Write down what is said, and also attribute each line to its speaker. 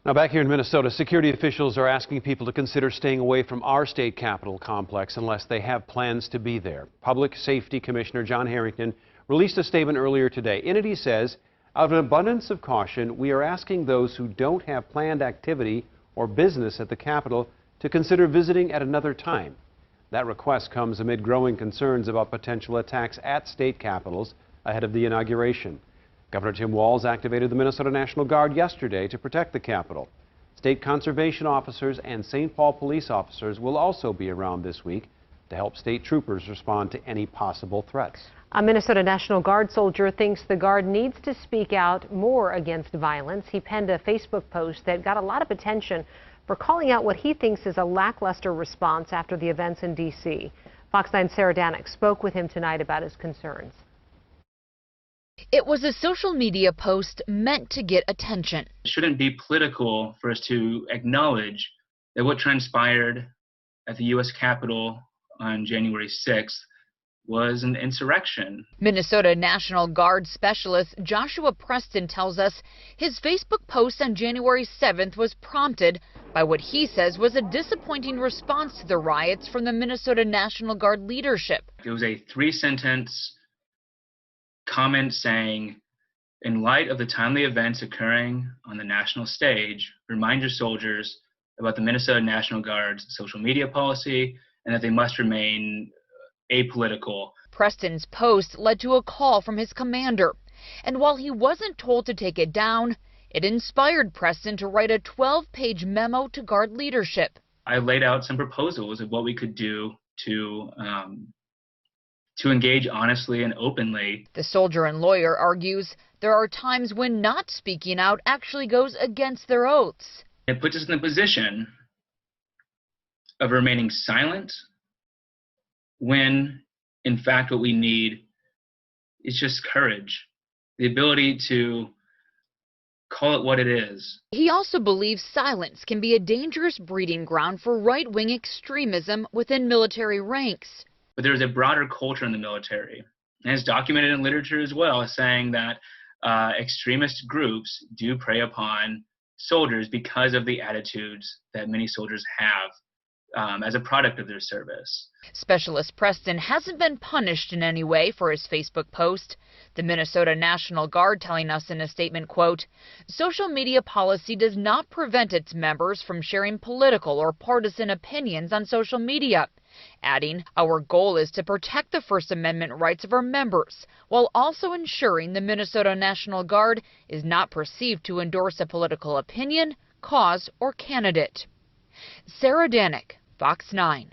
Speaker 1: Now back here in Minnesota, security officials are asking people to consider staying away from our state capitol complex unless they have plans to be there. Public Safety Commissioner John Harrington released a statement earlier today. In it, he says, out of an abundance of caution, we are asking those who don't have planned activity or business at the Capitol to consider visiting at another time. That request comes amid growing concerns about potential attacks at state capitals ahead of the inauguration. Governor Tim Walz activated the Minnesota National Guard yesterday to protect the Capitol. State conservation officers and St. Paul police officers will also be around this week to help state troopers respond to any possible threats.
Speaker 2: A Minnesota National Guard soldier thinks the Guard needs to speak out more against violence. He penned a Facebook post that got a lot of attention for calling out what he thinks is a lackluster response after the events in D.C. Fox 9's Sarah Danek spoke with him tonight about his concerns.
Speaker 3: It was a social media post meant to get attention.
Speaker 4: It shouldn't be political for us to acknowledge that what transpired at the U.S. Capitol on January 6th was an insurrection.
Speaker 3: Minnesota National Guard specialist Joshua Preston tells us his Facebook post on January 7th was prompted by what he says was a disappointing response to the riots from the Minnesota National Guard leadership.
Speaker 4: It was a 3-sentence comment saying, in light of the timely events occurring on the national stage, remind your soldiers about the Minnesota National Guard's social media policy and that they must remain apolitical.
Speaker 3: Preston's post led to a call from his commander, and while he wasn't told to take it down, it inspired Preston to write a 12-page memo to Guard leadership.
Speaker 4: I laid out some proposals of what we could do to engage honestly and openly.
Speaker 3: The soldier and lawyer argues there are times when not speaking out actually goes against their oaths.
Speaker 4: It puts us in the position of remaining silent when, in fact, what we need is just courage, the ability to call it what it is.
Speaker 3: He also believes silence can be a dangerous breeding ground for right-wing extremism within military ranks.
Speaker 4: But there's a broader culture in the military, and it's documented in literature as well, saying that extremist groups do prey upon soldiers because of the attitudes that many soldiers have as a product of their service.
Speaker 3: Specialist Preston hasn't been punished in any way for his Facebook post. The Minnesota National Guard telling us in a statement, quote, social media policy does not prevent its members from sharing political or partisan opinions on social media. Adding, our goal is to protect the First Amendment rights of our members, while also ensuring the Minnesota National Guard is not perceived to endorse a political opinion, cause, or candidate. Sarah Danek, Fox 9.